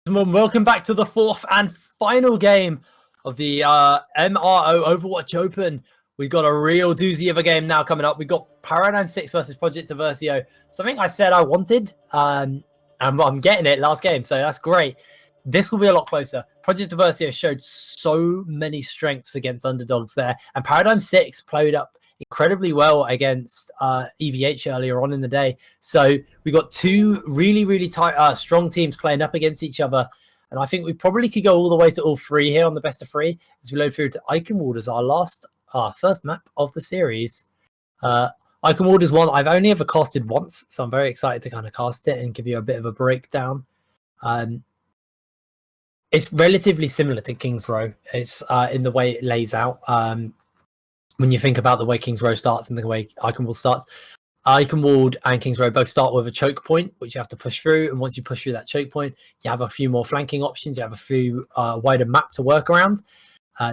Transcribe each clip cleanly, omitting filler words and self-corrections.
Gentlemen, welcome back to the fourth and final game of the MRO Overwatch Open. We've got a real doozy of a game now coming up. We've got Paradigm6 versus Project Eversio. Something I said I wanted, and I'm getting it last game, so that's great. This will be a lot closer. Project Eversio showed so many strengths against underdogs there, and Paradigm6 played up incredibly well against EVH earlier on in the day. So we got two really tight, strong teams playing up against each other. And I think we probably could go all the way to all three here on the best of three as we load through to Eichenwald as our first map of the series. Eichenwald is one I've only ever casted once, so I'm very excited to kind of cast it and give you a bit of a breakdown. It's relatively similar to King's Row. It's in the way it lays out. When you think about the way King's Row starts and the way Eichenwald starts, Eichenwald and King's Row both start with a choke point, which you have to push through. And once you push through that choke point, you have a few more flanking options. You have a few wider map to work around.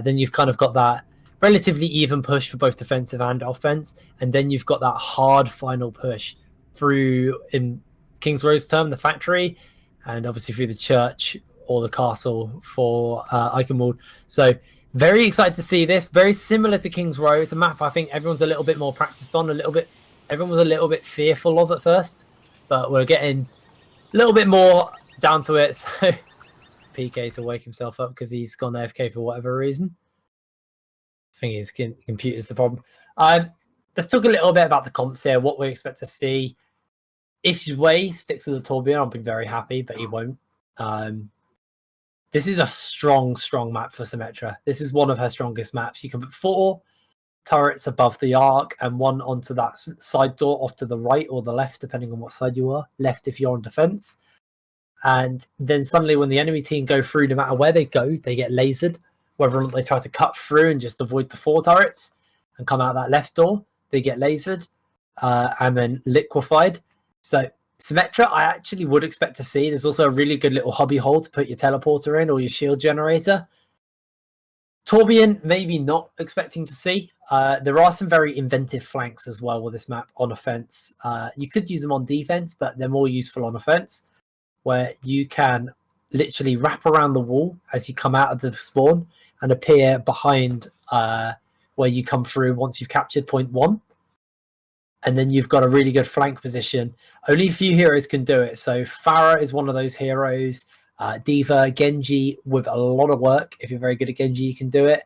Then you've kind of got that relatively even push for both defensive and offense. And then you've got that hard final push through, in King's Row's term, the factory, and obviously through the church or the castle for Eichenwald. So very excited to see this. Very similar to King's Row. It's a map I think everyone's a little bit more practiced on, everyone was a little bit fearful of at first, but we're getting a little bit more down to it. So PK to wake himself up because he's gone AFK for whatever reason. I think his computer's the problem. Let's talk a little bit about the comps here, what we expect to see. If Zway sticks with the Torbjorn, I'll be very happy, but he won't. This is a strong map for Symmetra. This is one of her strongest maps. You can put 4 turrets above the arc and 1 onto that side door off to the right or the left, depending on what side you are. Left if you're on defense. And then suddenly when the enemy team go through, no matter where they go, they get lasered. Whether or not they try to cut through and just avoid the 4 turrets and come out that left door, they get lasered and then liquefied. So Symmetra, I actually would expect to see. There's also a really good little hobby hole to put your teleporter in or your shield generator. Torbjorn, maybe not expecting to see. There are some very inventive flanks as well with this map on offense. You could use them on defense, but they're more useful on offense, where you can literally wrap around the wall as you come out of the spawn and appear behind where you come through once you've captured point 1. And then you've got a really good flank position. Only a few heroes can do it. So Pharah is one of those heroes. Diva, Genji, with a lot of work. If you're very good at Genji, you can do it.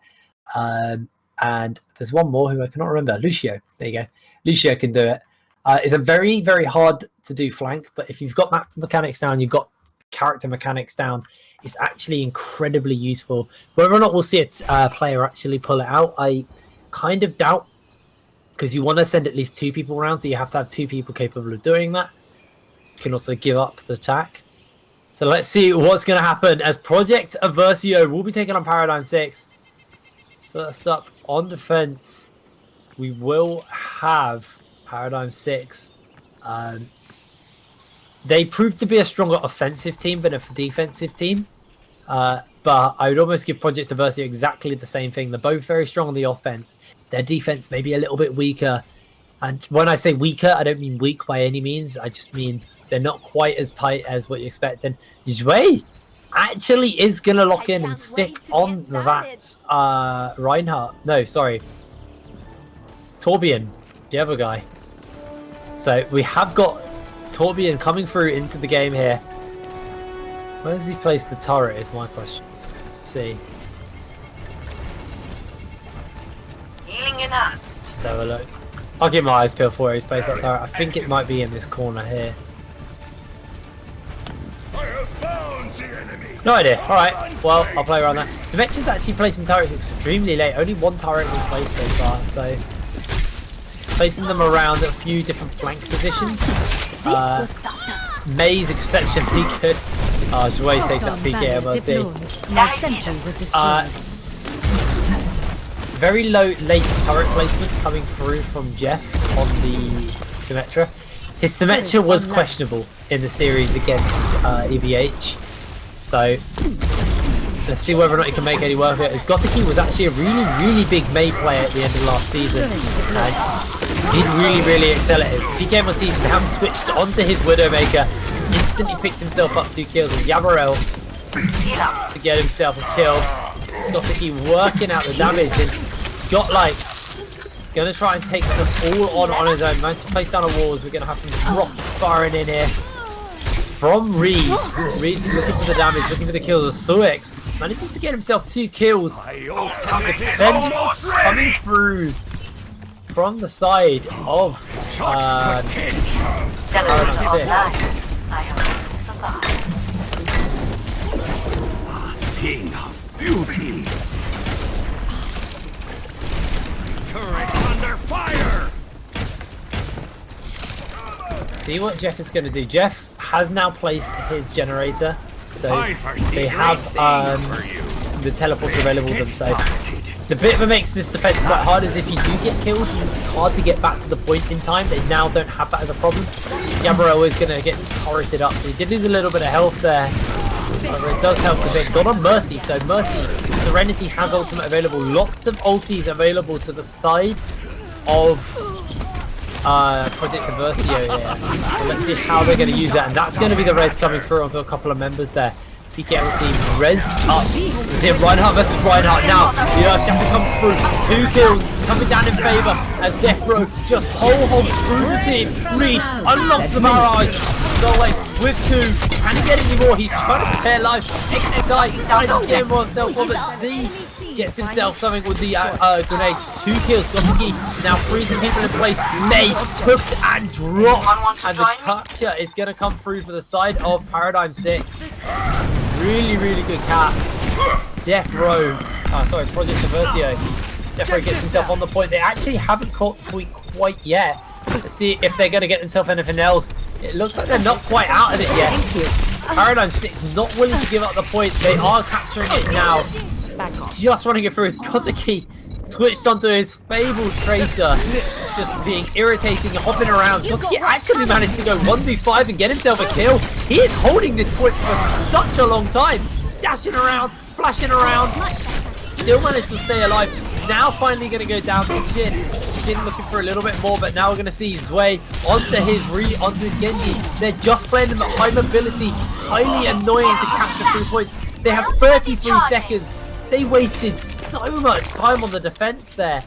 And there's one more who I cannot remember. Lucio. There you go. Lucio can do it. It's a very hard to do flank, but if you've got map mechanics down, you've got character mechanics down, it's actually incredibly useful. Whether or not we'll see a player actually pull it out, I kind of doubt, because you want to send at least 2 people around, so you have to have 2 people capable of doing that. You can also give up the attack. So let's see what's going to happen as Project Eversio will be taking on Paradigm6. First up on defense, we will have Paradigm6. They proved to be a stronger offensive team than a defensive team. But I would almost give Project Eversio exactly the same thing. They're both very strong on the offense. Their defense may be a little bit weaker. And when I say weaker, I don't mean weak by any means. I just mean they're not quite as tight as what you expect. And Zway actually is going to lock in and stick on that Reinhardt. No, sorry. Torbjorn, the other guy. So we have got Torbjorn coming through into the game here. Where does he place the turret is my question. Let's see. Healing enough. Just have a look. I'll keep my eyes peeled for where he's placed that turret. I think it might be in this corner here. I have found the enemy. No idea. Alright, well, I'll play around that. Symmetra's actually placing turrets extremely late. Only 1 turret was placed so far, so placing them around a few different flank positions. May's exceptionally good. Oh, Zway takes that PK MLT. Very late turret placement coming through from Jeff on the Symmetra. His Symmetra was questionable in the series against EVH. So let's see whether or not he can make any work of it. Gothic was actually a really big May player at the end of last season. And did really excel at his. PK MLT now switched onto his Widowmaker. Instantly picked himself up 2 kills. And Yabarel Heal up. to get himself a kill. Got to keep working out the damage and got like gonna try and take them all on his own. Managed to place down a walls. We're gonna have some rockets firing in here from Reed. Reed looking for the damage, looking for the kills. As Suex manages to get himself 2 kills. Defense coming through from the side of Paradigm6. King of beauty. Turret under fire. See what Jeff is going to do. Jeff has now placed his generator, so they have the teleports available to them. So the bit that makes this defense quite hard is if you do get killed, it's hard to get back to the point in time. They now don't have that as a problem. MRO is going to get turreted up, so he did lose a little bit of health there. However, it does help a bit. Got on Mercy, so Mercy, Serenity has ultimate available. Lots of ultis available to the side of Project Eversio here. So let's see how they're going to use that, and that's going to be the res coming through onto a couple of members there. PKL team res up. Is it Reinhardt versus Reinhardt now? The Earthshatter comes through. 2 kills coming down in favour as Deathrow just holds through the team. Reed unlocks the barrage. Solway with 2. Can he get any more? He's trying to spare life. XXI trying to get more himself, but Z gets himself something with the grenade. 2 kills. Gottiki now freezing people in place. May hooked and dropped, and the capture is going to come through for the side of Paradigm6. Really, really good cap. Project Eversio. Deathrow gets himself on the point. They actually haven't caught the point quite yet. Let's see if they're going to get themselves anything else. It looks like they're not quite out of it yet. Paradigm6 not willing to give up the point. They are capturing it now. Just running it through his Kotaki. Switched onto his fabled Tracer. Just being irritating and hopping around. Kotaki actually managed to go 1v5 and get himself a kill. He is holding this point for such a long time. Dashing around, flashing around. Still managed to stay alive. Now finally going to go down to Jin. Jin looking for a little bit more, but now we're going to see Zwei onto his Genji. They're just playing them at high mobility. Highly annoying to capture 3 points. They have 33 seconds. They wasted so much time on the defense there.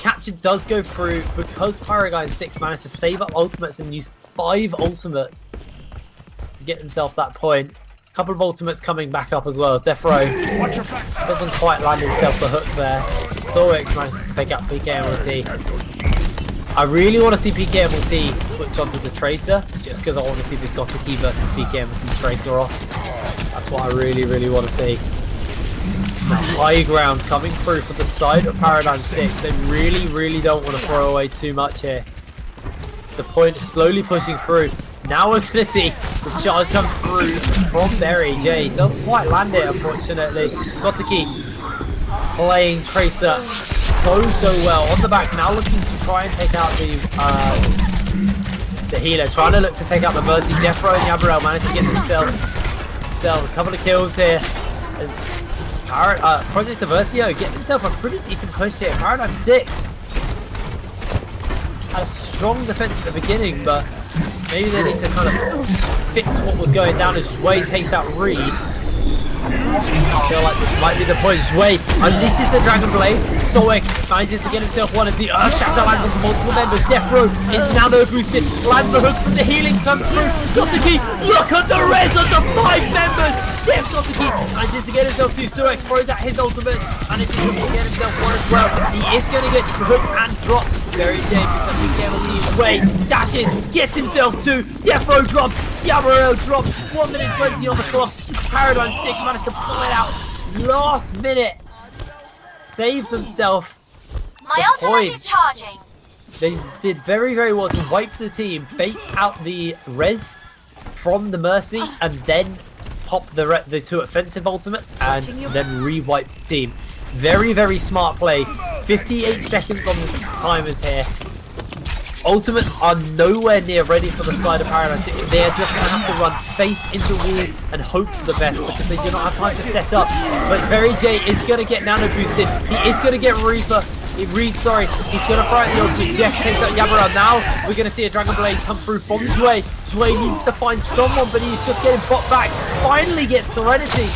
Capture does go through because Paradigm6 managed to save up ultimates and use 5 ultimates to get himself that point. A couple of ultimates coming back up as well as Deathrow doesn't quite land himself the hook there. Solwix manages to pick up PKMLT. I really want to see PKMLT switch onto the Tracer just because I want to see this Gottiki versus PKMLT Tracer off. That's what I really, really want to see. The high ground coming through for the side of Paradigm6. They really, really don't want to throw away too much here. The point is slowly pushing through. Now we're going to see the charge come through from Berry J. Doesn't quite land it, unfortunately. Gottiki playing Tracer so well. On the back, now looking to try and take out the healer. Trying to look to take out the Mercy. Deathrow and Yabarel managed to get themselves a couple of kills here. Project Eversio getting himself a pretty decent push here. Paradigm6 had a strong defense at the beginning, but maybe they need to kind of fix what was going down as Zwei takes out Reed. I feel like this might be the point. Zwei unleashes the Dragon Blade. Solway manages to get himself one of the Earthshatter lands on multiple members. Deathrow is now no boosted. Lands the hook from the healing comes through. Gottiki, look at the res of the 5 members. Yes, Gottiki manages to get himself 2. Suex throws out his ultimate. Manages to get himself 1 as well. He is going to get the hook and drop. Very J picks up PKMLT. Zwei dashes, gets himself 2. Deathrow drops. Yabarel drops. 1 minute 20 on the clock. Paradigm6 managed to pull it out last minute. Save themselves My ultimate is charging. They did very, very well to wipe the team, bait out the res from the Mercy, and then pop the 2 offensive ultimates, and then re-wipe the team. Very, very smart play. 58 seconds on the timers here. Ultimates are nowhere near ready for the side of Paradigm6. They are just going to have to run face into wall and hope for the best because they do not have time to set up. But Very J is going to get nano boosted. He is going to get Reaper. He reads, sorry. He's going to throw it in the ultimate. Jeff takes out Yabara. Now we're going to see a Dragon Blade come through from Zway. Zway needs to find someone, but he's just getting bot back. Finally gets Serenity.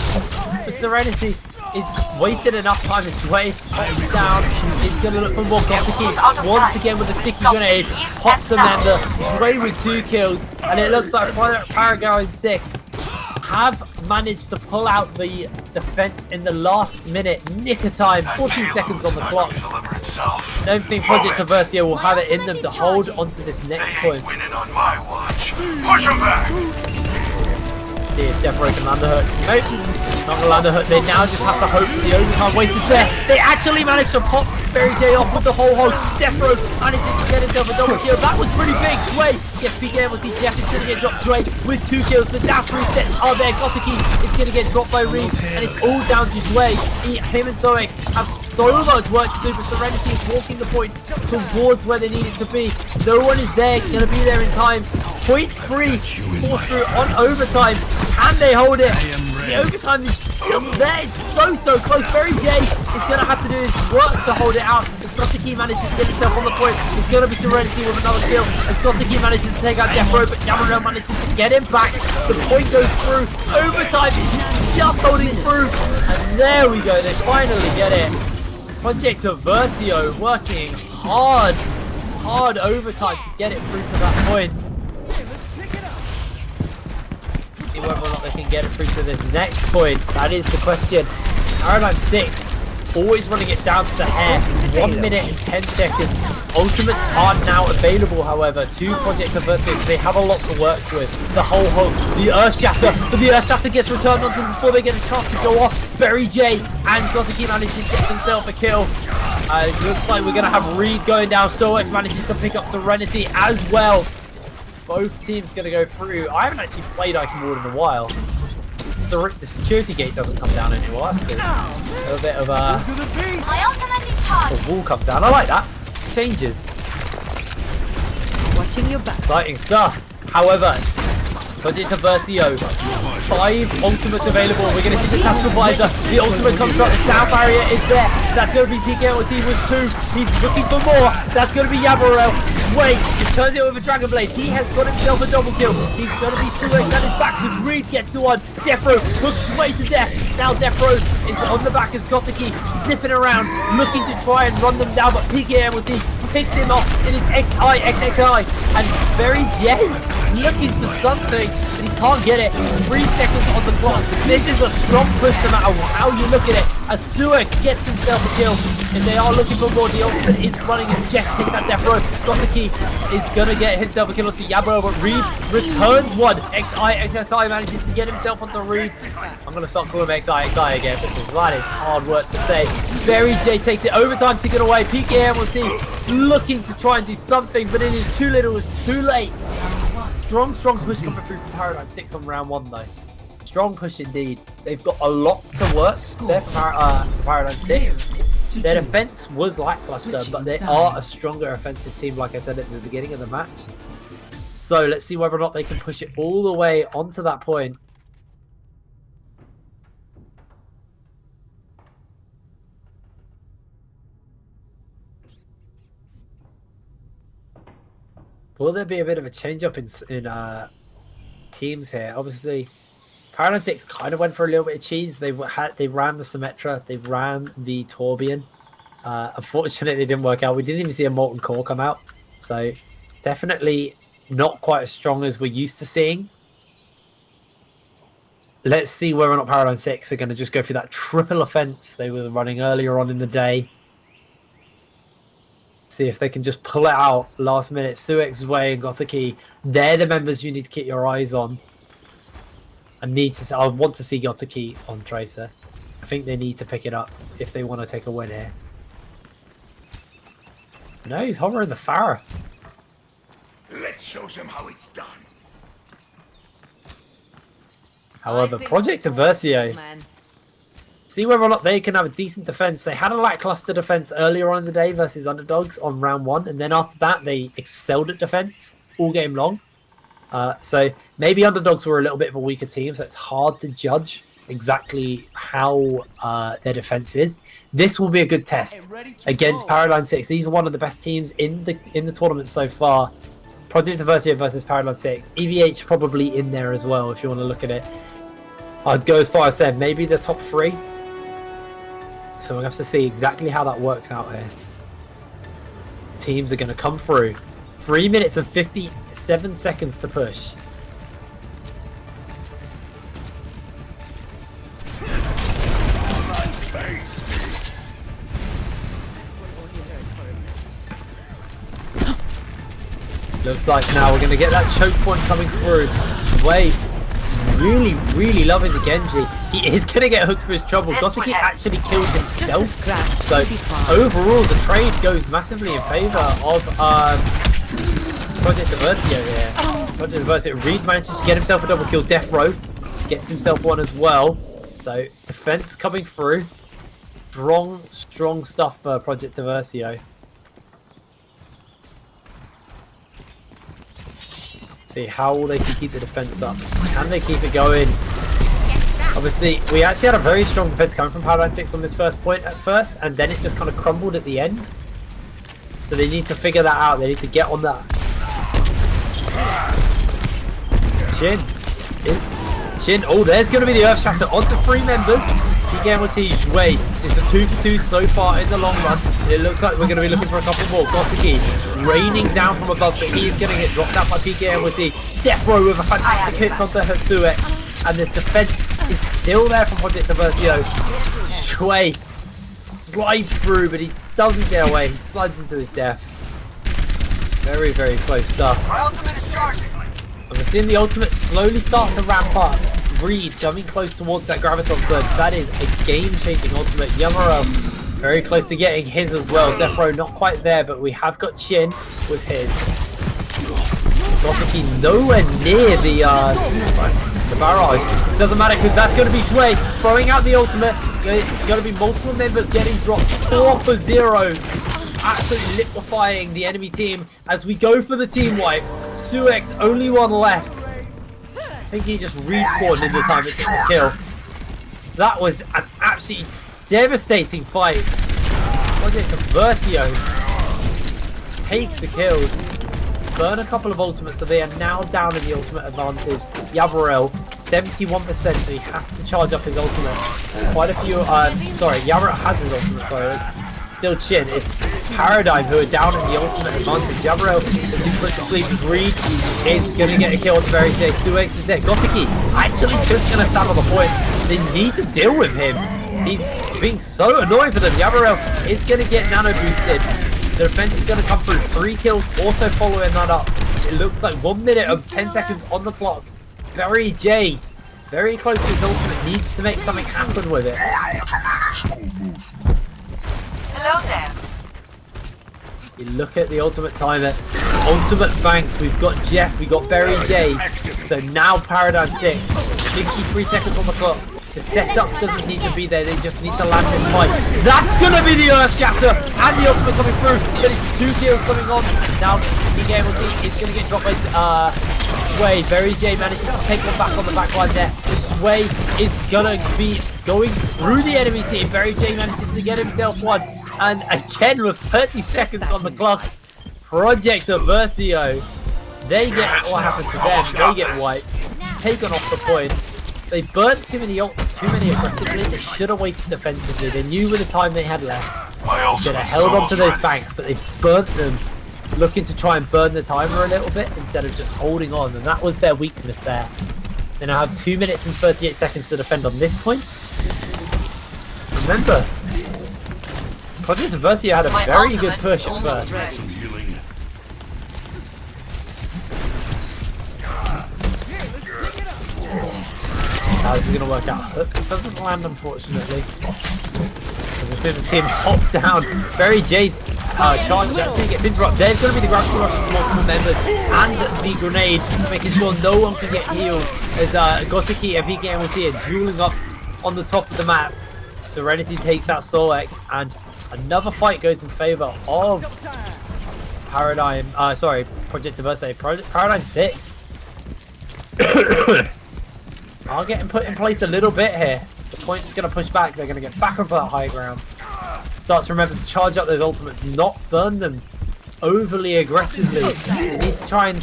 But Serenity is wasted enough time as Zway is down. He's going to look for more Gothic once again with a sticky grenade. Pops Amanda. Zway with 2 kills. And it looks like Paradigm6 have managed to pull out the defense in the last minute, nick of time, 14 seconds on the clock. I don't think Project Eversio will have it in them to hold onto this next point. Winning on my watch. Push him back. See if Defro can land a hook. Nope, not gonna land a hook. They now just have to hope for the overtime wasted there. They actually managed to pop Berry J off with the whole hold. Defro manages to get himself a double kill. That was pretty big. Sway gets PK. We'll see Jeff is going to get dropped. Sway with 2 kills. The dash resets are there. Gothic is going to get dropped by Reed. And it's all down to Sway. Him and Soex have so much work to do, but Serenity is walking the point towards where they need it to be. No one is there, going to be there in time. Point 3 forced through on overtime. Can they hold it? The overtime is just there. It's so close. Berry J is going to have to do his work to hold it out. As Gothic manages to get himself on the point, it's going to be Serenity with another kill. As Gothic manages to take out Defro, but Yamaro manages to get him back. The point goes through. Overtime is just holding through. And there we go. They finally get it. Project Eversio working hard overtime to get it through to that point. See whether or not they can get it through to this next point. That is the question. Paradigm6 always running it down to the hair. 1 minute and 10 seconds. Ultimates are now available, however, to Project Eversio. They have a lot to work with. The whole hook, the Earth Shatter, but the Earth Shatter gets returned onto them before they get a chance to go off. Berry J and Gothic manages to get himself a kill. It looks like we're going to have Reed going down. Soex manages to pick up Serenity as well. Both teams going to go through. I haven't actually played Item Ward in a while. So the security gate doesn't come down anymore. That's cool. A little bit of a wall comes down. I like that. Changes. Watching your back. Exciting stuff. However, Project Eversio, 5 ultimates available. We're going to see the Tactical Visor. The ultimate comes up. The sound barrier is there. That's going to be PKLT with 2. He's looking for more. That's going to be Yabarel. Wait, he turns it with a Dragon Blade. He has got himself a double kill. He's going to be 2x at his back because Reed gets to 1. Defro hooks Sway to death. Now Defro is on the back as Gothic zipping around, looking to try and run them down, but PKLT picks him off in his XXI, and Berry J looking for something, but he can't get it. 3 seconds on the clock. This is a strong push no matter how you look at it, as Suex gets himself a kill, and they are looking for more. The ultimate is running as Jeff takes that Death Row. Gothic is going to get himself a kill onto Yabro, but Reed returns 1. XXI manages to get himself onto Reed. I'm going to start calling him XXI again, because that is hard work to say. Berry J takes it, overtime taken away. PKMLT looking to try and do something, but it is too little, it's too late. Strong push coming through from Paradigm6 on round 1 though. Strong push indeed. They've got a lot to work there for Paradigm6. Their defense was lackluster, but they are a stronger offensive team, like I said at the beginning of the match. So let's see whether or not they can push it all the way onto that point. Will there be a bit of a change up in teams here? Obviously, Paradigm6 kind of went for a little bit of cheese. They ran the Symmetra, they ran the Torbjorn. Unfortunately, it didn't work out. We didn't even see a Molten Core come out, so definitely not quite as strong as we're used to seeing. Let's see whether or not Paradigm6 are going to just go through that triple offense they were running earlier on in the day. See if they can just pull it out last minute. Suex, Way, and Gothic, they're the members you need to keep your eyes on. I want to see Gothic on Tracer. I think they need to pick it up if they want to take a win here. No, he's hovering the Farah. Let's show them how it's done. However, Project Eversio, see whether or not they can have a decent defense. They had a lackluster defense earlier on in the day versus Underdogs on round 1, and then after that they excelled at defense all game long. So maybe Underdogs were a little bit of a weaker team, so it's hard to judge exactly how their defense is. This will be a good test against Paradigm6. These are one of the best teams in the tournament so far. Project Eversio versus Paradigm6. EVH probably in there as well if you want to look at it. I'd go as far as saying maybe the top 3. So we'll have to see exactly how that works out here. Teams are going to come through. 3 minutes and 57 seconds to push. Looks like now we're going to get that choke point coming through. Wait, really loving the Genji. He is going to get hooked for his trouble. Gotiki actually killed himself. So overall, the trade goes massively in favor of Project Eversio here. Project Eversio. Reed manages to get himself a double kill. Death Row gets himself one as well. So defense coming through. Strong stuff for Project Eversio. See how they can keep the defense up. Can they keep it going? Obviously, we actually had a very strong defense coming from Paradigm6 on this first point at first, and then it just kind of crumbled at the end. So they need to figure that out. They need to get on that. Chin. Oh, there's going to be the Earth Shatter onto 3 members. PKMT Shui. It's a 2-for-2 so far in the long run. It looks like we're going to be looking for a couple more. Gotiki raining down from above, but he is going to get dropped out by PKMT. Death Row with a fantastic hit onto Hasuek. And the defense is still there from Project Eversio. Shui slides through, but he doesn't get away. He slides into his death. Very close stuff. And we're seeing the ultimate slowly start to ramp up. Reed coming close towards that Graviton Surge. That is a game-changing ultimate. Yamaro very close to getting his as well. Death Row not quite there, but we have got Chin with his. Gotiki nowhere near the barrage. It doesn't matter because that's going to be Shui throwing out the ultimate. It's going to be multiple members getting dropped. 4 for 0. Absolutely liquefying the enemy team as we go for the team wipe. Suex only one left. I think he just respawned in the time it took the kill. That was an absolutely devastating fight. Project Eversio takes the kills. Burn a couple of ultimates, so they are now down in the ultimate advantage. Yavarel, 71%, so he has to charge up his ultimate. Quite a few, sorry, Yavarel has his ultimate, sorry. It's still Chin. It's Paradigm who are down in the ultimate advantage. Yavarel has been put to sleep. Reed is going to get a kill on the very day. Suex is there. Gotiki actually just going to stand on the point. They need to deal with him. He's being so annoying for them. Yavarel is going to get nano boosted. The defense is going to come through. 3 kills also following that up. It looks like 1 minute of 10 seconds on the clock. Barry J, very close to his ultimate, needs to make something happen with it. Hello there. You look at the ultimate timer. Ultimate Banks, we've got Jeff, we've got Barry J. So now Paradigm6. 63 seconds on the clock. The setup doesn't need to be there, they just need to land this fight. That's going to be the Earth Shatter and the ultimate coming through. But it's 2 kills coming on. Now PKMT is going to get dropped by Sway. Barry J manages to take one back on the back line there. Sway is going to be going through the enemy team. Barry J manages to get himself one. And again with 30 seconds on the clock, Project Eversio, they get what happens to them. They get wiped, taken off the point. They burnt too many ults, too many aggressively. They should have waited defensively. They knew with the time they had left. They should have held on to those banks, but they burnt them, looking to try and burn the timer a little bit instead of just holding on. And that was their weakness there. They now have 2 minutes and 38 seconds to defend on this point. Remember, Project Eversio had a very good push at first. How this is going to work out. Hook doesn't land, unfortunately. As we see the team hop down. Barry J's charge actually gets interrupted. There's going to be the gravity rush from multiple members and the grenade, making sure no one can get healed. As Gotiki and PKMT are dueling up on the top of the map. Serenity takes out Solx, and another fight goes in favor of Paradigm. Project Eversio. Paradigm6. are getting put in place a little bit here. The point is going to push back. They're going to get back onto that high ground. Start to remember to charge up those ultimates, not burn them overly aggressively. They need to try and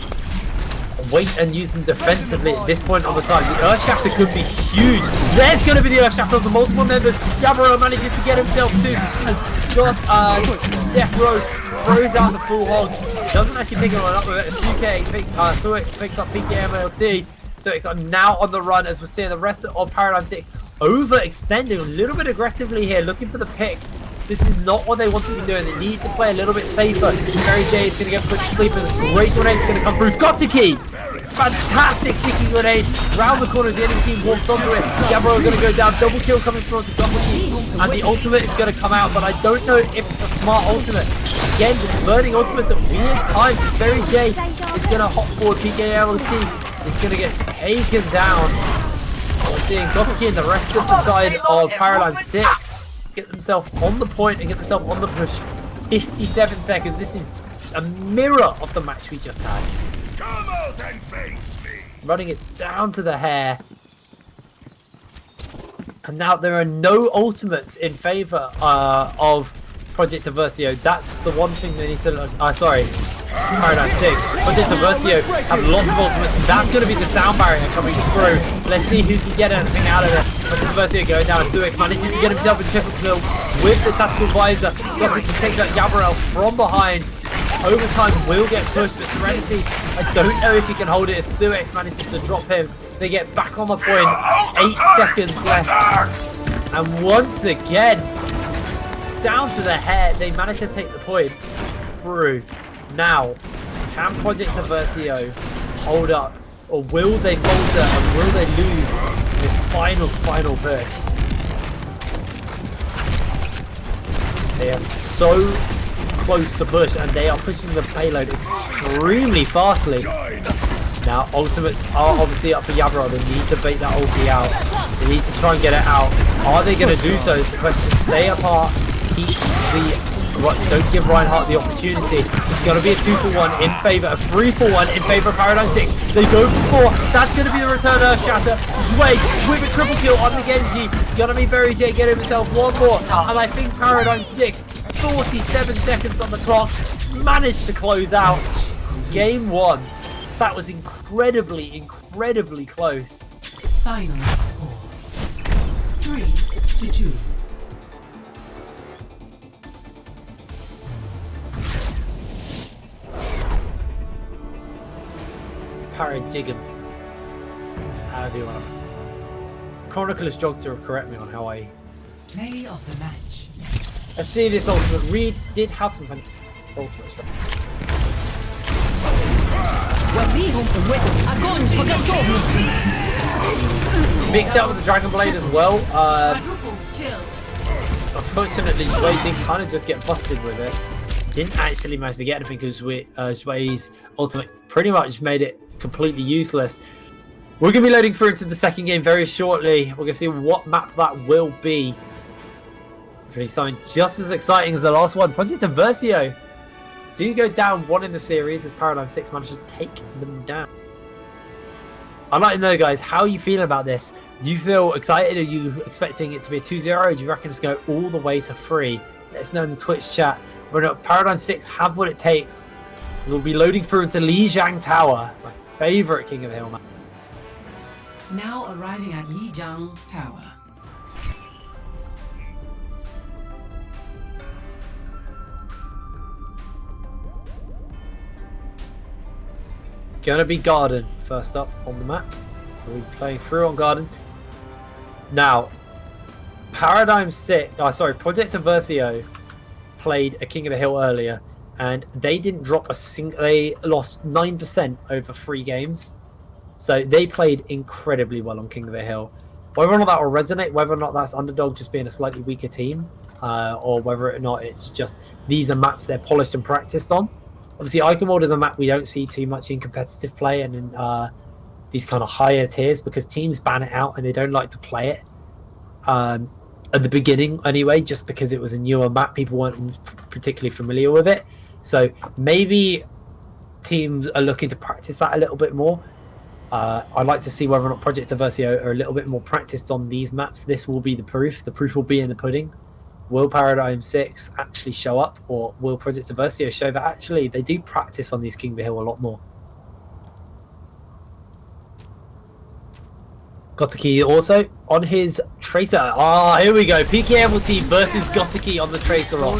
wait and use them defensively at this point of the time. The Earthshafter could be huge. There's going to be the Earthshafter of the multiple members. Eversio manages to get himself too. As Death Row throws out the full hog. Doesn't actually pick anyone up with it. Suik picks up PKMLT. So it's now on the run as we're seeing the rest of Paradigm6 overextending a little bit aggressively here, looking for the picks. This is not what they want to be doing. They need to play a little bit safer. Mary J is going to get put to sleep and a great grenade is going to come through. Gotiki! Fantastic sticky grenade. Round the corner, the enemy team walks onto it. Eversio is going to go down. Double kill coming through onto Gotiki. And the ultimate is going to come out, but I don't know if it's a smart ultimate. Again, just burning ultimates at weird times. Mary J is going to hop forward. PKLT is going to get taken down. We're seeing Gotiki and the rest of the side of Paradigm6 get themselves on the point and get themselves on the push. 57 seconds. This is a mirror of the match we just had. Come out and face me. Running it down to the hair. And now there are no ultimates in favor of Project Eversio. That's the one thing they need to look. Paradigm6. Project Eversio have lots of ultimates. That's going to be the sound barrier coming through. Let's see who can get anything out of it. Project Eversio going down. Suik manages to get himself a triple kill with the tactical visor. Got to take that Eversio from behind. Overtime will get pushed, but Serenity, I don't know if he can hold it as Suik manages to drop him. They get back on the point. 8 seconds left. And once again, down to the hair, they manage to take the point through. Now, can Project Eversio hold up, or will they falter, and will they lose this final push? They are so close to push, and they are pushing the payload extremely fastly. Now, ultimates are obviously up for Eversio. They need to bait that ulti out. They need to try and get it out. Are they going to do so is the question. Stay apart, keep the... Don't give Reinhardt the opportunity. It's going to be a 2-for-1 in favour, a 3-for-1 in favour of Paradigm6. They go for 4. That's going to be the return Earthshatter. Zway with a triple kill on the Genji. Going to be Very J getting himself one more. And I think Paradigm6, 47 seconds on the clock, managed to close out game 1. That was incredibly close. Final score 3-2. Paradigm. However you want to. Chronicler's jog to correct me on how I. Play of the match. Let's see this ultimate. Reed did have some fantastic ultimates. Mixed out with the Dragon Blade as well. Unfortunately, Zway did kind of just get busted with it. Didn't actually manage to get anything because Zway's ultimate pretty much made it completely useless. We're going to be loading through into the second game very shortly. We're going to see what map that will be. Pretty something just as exciting as the last one. Project Eversio do go down 1 in the series as Paradigm6 managed to take them down. I'd like to know, guys, how are you feeling about this? Do you feel excited? Are you expecting it to be a 2-0? Or do you reckon it's going all the way to 3? Let us know in the Twitch chat. But Paradigm6 have what it takes. We'll be loading through into Lijiang Tower, my favourite King of the Hill map. Now arriving at Lijiang Tower. Gonna be Garden first up on the map. We'll be playing through on Garden. Now, Project Eversio played a King of the Hill earlier, and they didn't drop a single. They lost 9% over 3 games, so they played incredibly well on King of the Hill. Whether or not that will resonate, whether or not that's Underdog just being a slightly weaker team, or whether or not it's just these are maps they're polished and practiced on. Obviously, Iconworld is a map we don't see too much in competitive play and in these kind of higher tiers because teams ban it out and they don't like to play it. At the beginning anyway, just because it was a newer map, people weren't particularly familiar with it. So maybe teams are looking to practice that a little bit more. I'd like to see whether or not Project Eversio are a little bit more practiced on these maps. This will be the proof. The proof will be in the pudding. Will Paradigm6 actually show up, or will Project Eversio show that actually they do practice on these King of the Hill a lot more? Gotiki also on his Tracer. Ah, here we go. PKMLT versus Gotiki on the Tracer off.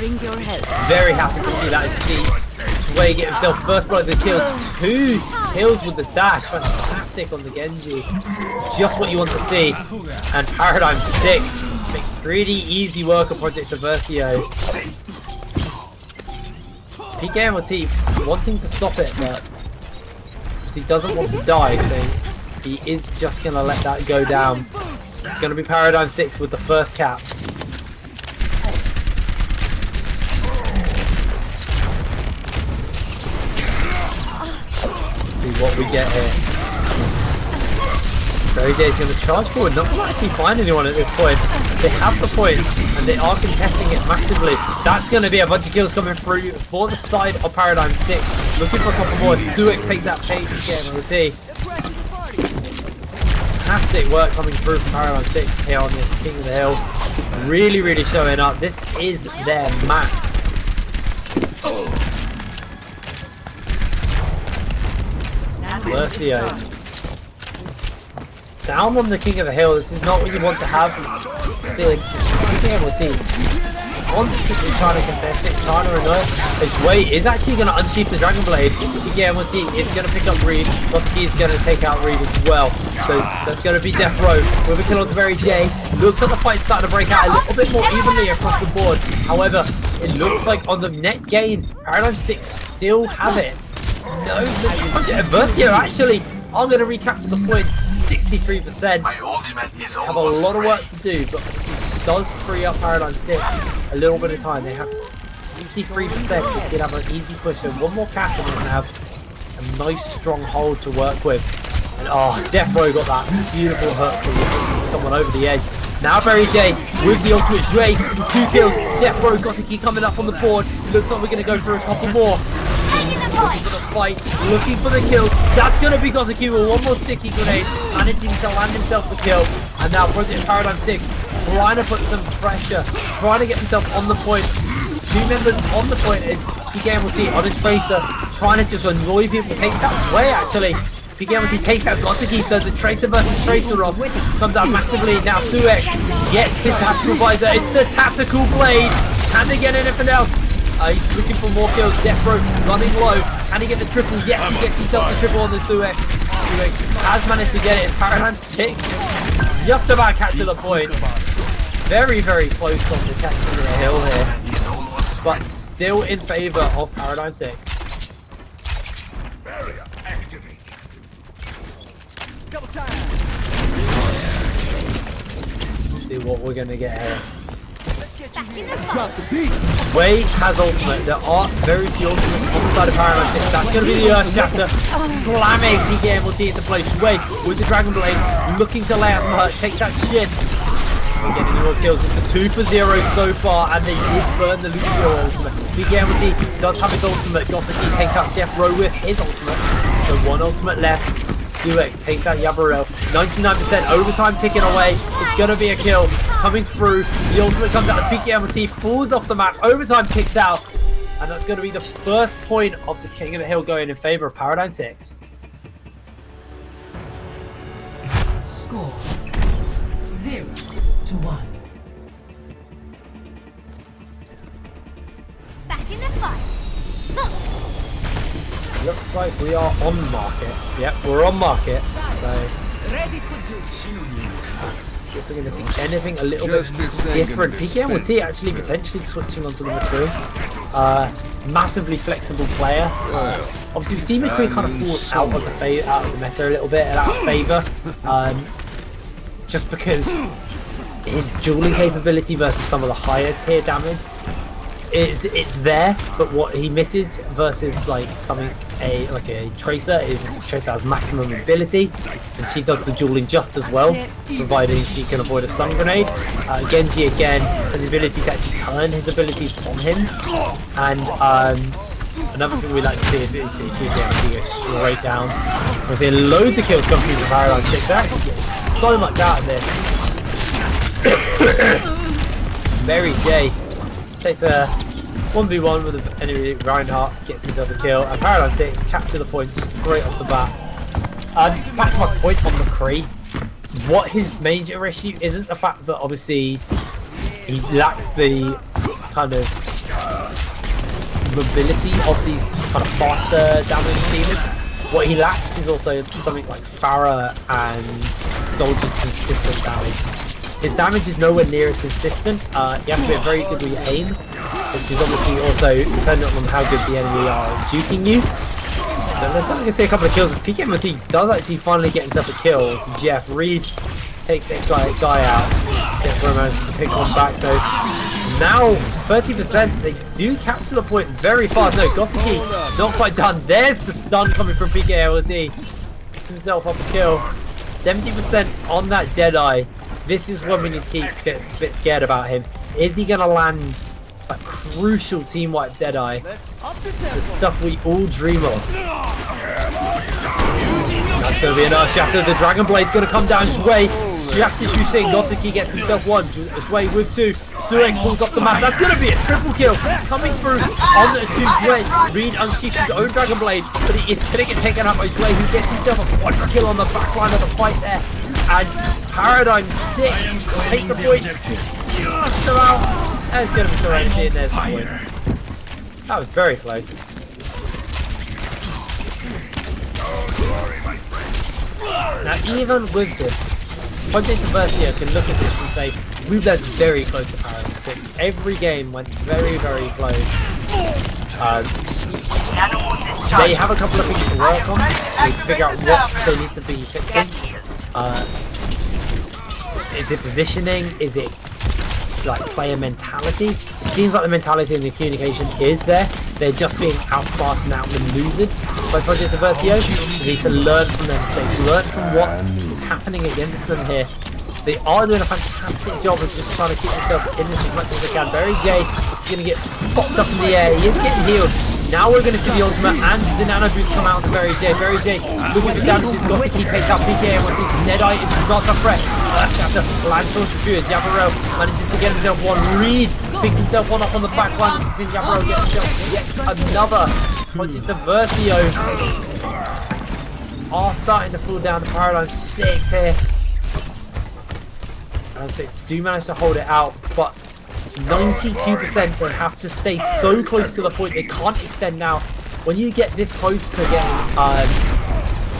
Very happy to see that as you see Shui get himself first blood of the kill. 2 kills with the dash. Fantastic on the Genji. Just what you want to see. And Paradigm6 make pretty easy work of Project Eversio. PKMLT wanting to stop it, but he doesn't want to die, so he is just going to let that go down. It's going to be Paradigm6 with the first cap. Let's see what we get here. Very J is going to charge forward, not actually find anyone at this point. They have the point, and they are contesting it massively. That's going to be a bunch of kills coming through for the side of Paradigm6. Looking for a couple more. Suix takes that pace again. Fantastic work coming through from Paradigm6 here on this King of the Hill. Really, really showing up. This is their map. Eversio. Down on the King of the Hill. This is not what you want to have. See, PKMLT constantly trying to contest it, trying to annoy it. Shui is actually going to unsheath the Dragon Blade. PKMLT is going to pick up Reed. Gotiki is going to take out Reed as well. So that's going to be Death Row with a kill onto Very J. Looks like the fight's starting to break out a little bit more evenly across the board. However, it looks like on the net gain, Paradigm6 still have it. No, Eversio actually are going to recapture the point. 63%. My ultimate is have a lot of work to do, but it does free up Paradigm6 a little bit of time. They have 53%. They could have an easy push, and one more cap and they can have a nice strong hold to work with. And Death Row got that beautiful hook from someone over the edge. Now Very J with the ultimate Shui, 2 kills. Death Row Gotiki coming up on the board. Looks like we're going to go for a couple more. Looking for the fight, looking for the kill. That's going to be Gotiki with one more sticky grenade, managing to land himself the kill. And now Project Paradigm6 trying to put some pressure, trying to get himself on the point. 2 members on the point is PKMLT on his Tracer, trying to just annoy people. Takes out Sway actually. PKMLT takes out Gotiki, so the Tracer versus Tracer off comes out massively. Now Suix gets his tactical visor. It's the tactical blade. Can they get anything else? He's looking for more kills. Death Row running low. Can he get the triple? Yes, he gets himself the triple on the Suix. Suix has managed to get it. Paradigm6 just about catching the point. Very, very close on the catching the hill here, but still in favour of Paradigm6. Barrier activated. Double time. Let's see what we're going to get here. Drop the beat. Shui has ultimate. There are very few ultimates on the side of Paradigm6. That's going to be the Earth Chapter. Slamming PKMLT into play. Shui with the Dragon Blade looking to lay out some hurt. Takes that shit. We're getting more kills. It's a 2 for 0 so far, and they did burn the Lucio ultimate. PKMLT does have his ultimate. Gotiki takes out Death Row with his ultimate. So 1 ultimate left. Suix takes out Yabarel. 99% overtime ticking away. It's going to be a kill coming through. The ultimate comes out. The PKMLT falls off the map. Overtime ticks out. And that's going to be the first point of this King of the Hill going in favour of Paradigm6. Score 0-1. Back in the fight. Look. Looks like we are on market. Yep, we're on market. So Ready for duty. see if we're going to see anything a little bit different. PKMLT actually potentially switching onto the McCree. Massively flexible player. Obviously, we see McCree kind of fall out of the meta a little bit and out of favour, just because his dueling capability versus some of the higher tier damage. It's there, but what he misses versus like something like a Tracer is Tracer has maximum mobility, and she does the dueling just as well, providing she can avoid a stun grenade. Genji again has the ability to actually turn his abilities on him, and Another thing we like to see is the PKMT go straight down. We're seeing loads of kills come through the Paradigm6. They're actually getting so much out of this. Mary J takes a 1v1 with the enemy Reinhardt, gets himself a kill, and Paradigm6 capture the point straight off the bat. Back to my point on McCree, what his major issue isn't the fact that obviously he lacks the kind of mobility of these kind of faster damage dealers. What he lacks is also something like Farah and Soldier's consistent damage. His damage is nowhere near as consistent. You have to be very good with your aim, which is obviously also dependent on how good the enemy are at juking you. So there's something to see a couple of kills as PKMT does actually finally get himself a kill to Jeff. Reed takes that guy out. Gets Romance to pick one back. So now 30%, they do capture the point very fast. No, Gothic not quite done. There's the stun coming from PKLT. Gets himself up a kill. 70% on that Deadeye. This is when we need to keep a bit scared about him. Is he going to land a crucial team wipe Deadeye? The stuff we all dream of. That's going to be enough. Shatter the Dragon Blade's going to come down Zhui. Justice Hussein, Gotiki gets himself one. Zhui with two. Surex pulls up the map. That's going to be a triple kill coming through on the two Zhui. Reed unsheathes his own Dragon Blade, but he is going to get taken out by Zhui, who gets himself a one kill on the back line of the fight there. And Paradigm6 take the point. Just about. There's going to be Serenity, and there's the point. That was very close. Now, even with this, Project Eversio can look at this and say, we've led very close to Paradigm6. Every game went very, very close. They have a couple of things to work on. They figure out what they need to be fixing. Is it positioning? Is it like player mentality? It seems like the mentality and the communication is there. They're just being outclassed and outmaneuvered by Project Eversio. They need to learn from their mistakes, learn from what is happening against them here. They are doing a fantastic job of just trying to keep themselves in this as much as they can. Barry J is going to get popped up in the air. He is getting healed. Now we're going to see the ultimate and the nano boost come out to Barry J. Barry J, look at the damage he's got to keep takes out PKM with his Deadeye is not a threat. Shatter lands so secure. Jabarel manages to get himself one. Reed picks himself one up on the back line. We've seen Jabarel get himself yet another. Project Eversio are starting to fall down to Paradigm6 here. Paradigm6 do manage to hold it out, but 92% they have to stay so close to the point they can't extend now. When you get this close to getting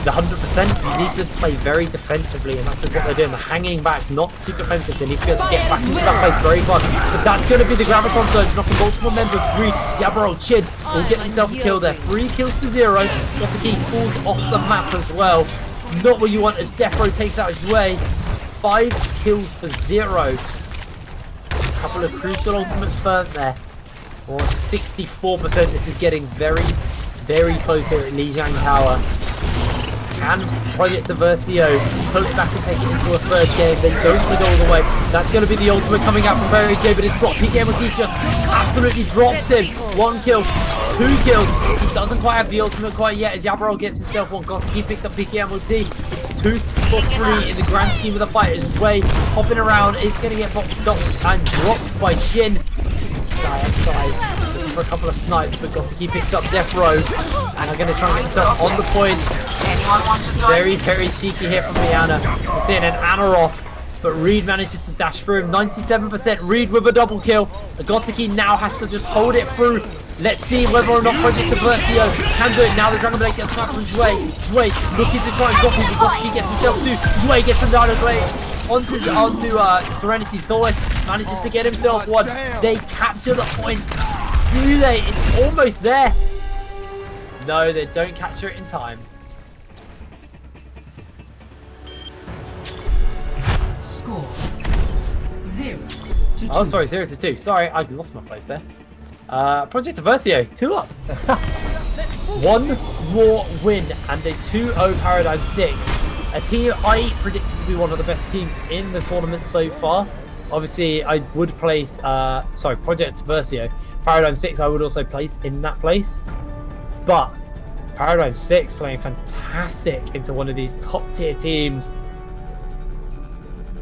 the 100%, you need to play very defensively, and that's what they're doing. They're hanging back, not too defensive. They need to be able to get back into that place very fast. But that's going to be the Graviton Surge, knocking multiple members free. Yabaro Chin will get himself a kill there. 3 kills for 0. Gotiki falls off the map as well. Not what you want as Defro takes out his way. 5 kills for 0. Couple of crucial ultimates burnt there. Or 64%. This is getting very, very close here at Lijiang Tower. Can Project Eversio pull it back and take it into a third game? They don't put it all the way. That's going to be the ultimate coming out from Barry J, but it's dropped. PKMT just absolutely drops him. 1 kill, 2 kills. He doesn't quite have the ultimate quite yet as Yabaro gets himself one. Gosiki picks up PKMT. It's 2 for 3 in the grand scheme of the fight. As Way hopping around, it's going to get popped and dropped by Shin. Outside. Looking for a couple of snipes, but Gotiki picks up Death Row and are going to try and get himself on the point. Very, very cheeky here from Rihanna. We're seeing an Ana off, but Reed manages to dash through him. 97% Reed with a double kill. Gotiki now has to just hold it through. Let's see whether or not Project Eversio can do it. Now the Dragon Blade gets snapped from Zhui. Zhui looking to try and drop him, but Gotiki gets himself too. Zhui gets the Dragon Blade onto Serenity. Solus manages to get himself one. They capture the point. Do they? It's almost there. No, they don't capture it in time. Score 0 to 2. Oh, sorry, 0-2. Sorry, I lost my place there. Project Eversio, 2 up. 1 more win and a 2-0 Paradigm6. A team I predicted to be one of the best teams in the tournament so far. Obviously, I would place, Project Eversio. Paradigm6 I would also place in that place. But Paradigm6 playing fantastic into one of these top tier teams.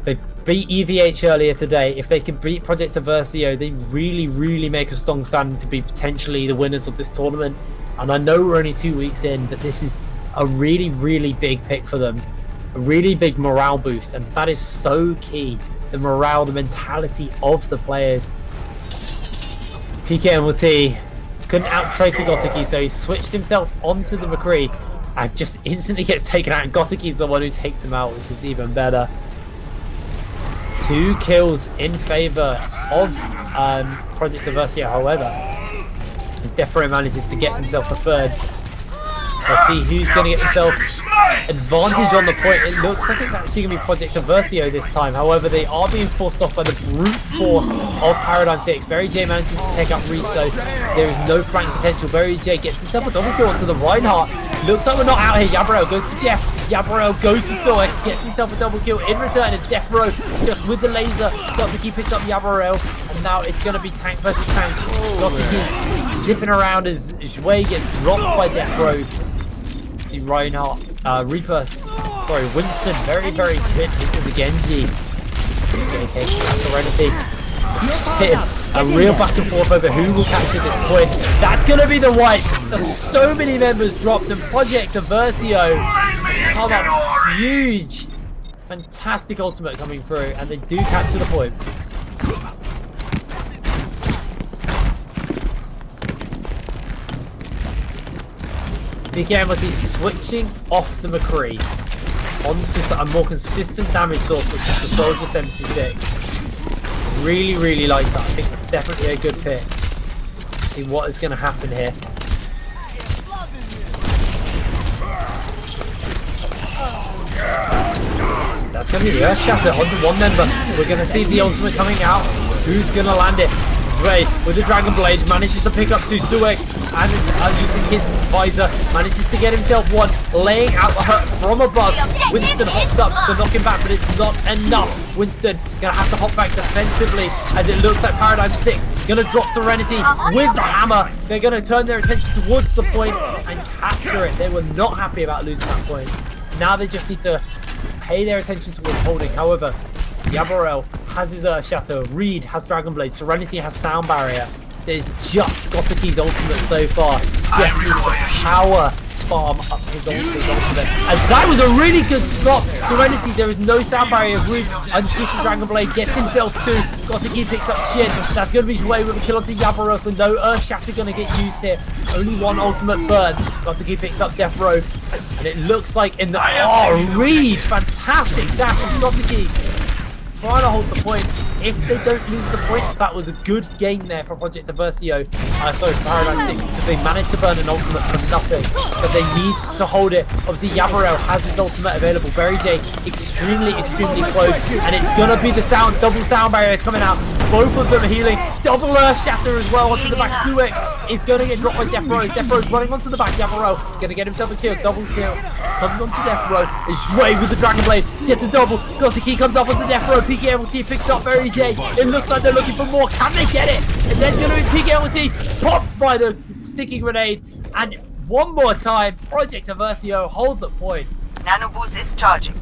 They beat EVH earlier today. If they can beat Project Eversio, they really make a strong stand to be potentially the winners of this tournament. And I know we're only 2 weeks in, but this is a really big pick for them. A really big morale boost, and that is so key. The morale, the mentality of the players. PKMLT couldn't out-trace the Gotiki, so he switched himself onto the McCree and just instantly gets taken out, and Gotiki's the one who takes him out, which is even better. 2 kills in favour of Project Eversio, however, as Defro manages to get himself a third. Let's see who's going to get himself advantage on the point. It looks like it's actually going to be Project Eversio this time. However, they are being forced off by the brute force of Paradigm6. Barry J manages to take out Rizzo. There is no flank potential. Barry J gets himself a double kill onto the Reinhardt. Looks like we're not out here. Yabarel goes for Jeff. Yabarel goes for Soex, gets himself a double kill in return. And Defro just with the laser. Gotiki picks up Yabarel. And now it's going to be tank versus tank. Gotiki zipping around as Zhui gets dropped by Defro. The Reinhardt, Reaper, sorry, Winston, very fit into the Genji. JK, Serenity. A real back and forth over who will capture this point. That's going to be the wipe. There's so many members dropped, and Project Eversio. Oh, that's huge. Fantastic ultimate coming through, and they do capture the point. PKMLT switching off the McCree onto a more consistent damage source, which is the Soldier 76. Really like that. I think that's definitely a good pick. See what is going to happen here. That's going to be the Earth Shatter onto one member. We're going to see the ultimate coming out. Who's going to land it? Sway with the Dragon Blade manages to pick up Suex and using his visor manages to get himself one, laying out the hurt from above. Winston hops up to knock him back, but it's not enough. Winston gonna have to hop back defensively as it looks like Paradigm6 gonna drop Serenity with the hammer. They're gonna turn their attention towards the point and capture it. They were not happy about losing that point. Now they just need to pay their attention towards holding. However, Yabarel has his Shatter, Reed has Dragon Blade, Serenity has Sound Barrier. There's just Gotiki's ultimate so far. Jeff needs to power farm up his ultimate. And that was a really good stop. Serenity, there is no Sound Barrier. Reed untwists Dragon Blade, gets himself 2. Gotiki picks up Shin. That's going to be Zway with a kill onto Yabarel, so no Earth Shatter going to get used here. Only one ultimate burn. Gotiki picks up Death Row. And it looks like in the... Oh, Reed! Fantastic dash from Gotiki. Trying to hold the point. If they don't lose the point, that was a good game there for Project Eversio. Sorry, Paradigm6, because they managed to burn an ultimate for nothing. But they need to hold it. Obviously, Yabarel has his ultimate available. Barry J extremely close. And it's going to be the double sound barriers coming out. Both of them are healing. Double Earth Shatter as well onto the back. Suex is going to get dropped by Defro. Defro's running onto the back. Yabarel going to get himself a kill. Double kill. Comes onto Defro. Zhui with the Dragon Blade. Gets a double. Gotiki comes up onto Defro. PKMLT picks up Barry J. It looks like they're looking for more. Can they get it? And then going to be PKMLT popped by the sticky grenade. And one more time, Project Eversio hold the point. Nano boost is charging.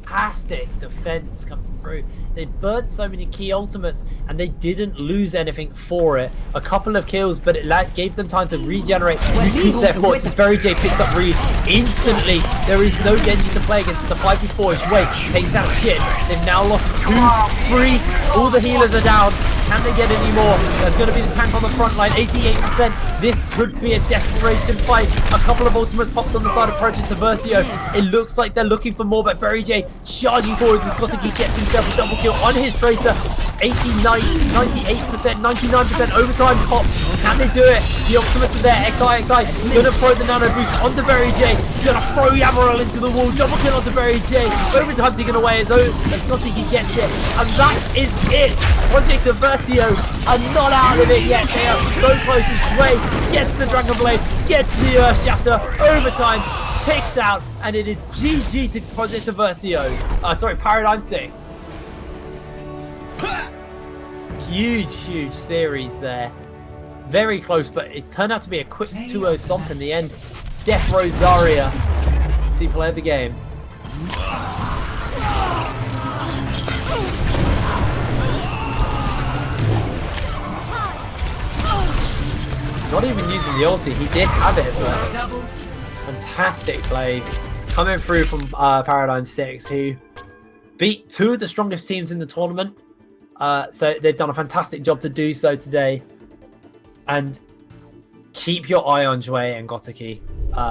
Fantastic defense coming through. They burnt so many key ultimates and they didn't lose anything for it. A couple of kills, but it gave them time to regenerate, recoup their forces. Barry J picks up Reed instantly. There is no Genji to play against. The 5v4 is Wait takes out Shit. They've now lost 2, 3. All the healers are down. Can they get any more? There's going to be the tank on the front line, 88%. This could be a desperation fight. A couple of ultimates popped on the side of Project Eversio. It looks like they're looking for more, but Barry J charging forward as Gotiki gets himself a double kill on his Tracer. 89, 98%, 99% overtime pop. Can they do it? The ultimates are there. XI gonna throw the nano boost onto Barry J. Gonna throw Yabarel into the wall. Double kill onto Barry J. Overtime taken away as Gotiki gets it. And that is it. Project Eversio are not out of it yet. They are so close. As Sway gets the Dragon Blade, gets the Earth Shatter. Overtime takes out, and it is GG to Project Eversio. Sorry, Paradigm6. Huge series there. Very close, but it turned out to be a quick 2-0 stomp in the end. Death Rosaria. See play of the game. Not even using the ulti, he did have it, but fantastic play. Coming through from Paradigm6, who beat 2 of the strongest teams in the tournament. So they've done a fantastic job to do so today. And keep your eye on Jue and Goteki.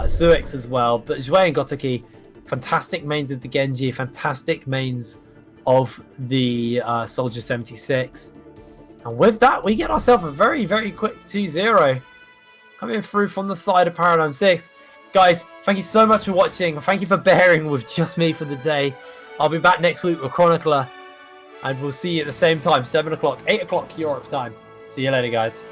Suix as well. But Jue and Goteki, fantastic mains of the Genji, fantastic mains of the Soldier 76. And with that, we get ourselves a very, very quick 2-0. Coming through from the side of Paradigm6. Guys, thank you so much for watching. Thank you for bearing with just me for the day. I'll be back next week with Chronicler. And we'll see you at the same time, 7 o'clock, 8 o'clock Europe time. See you later, guys.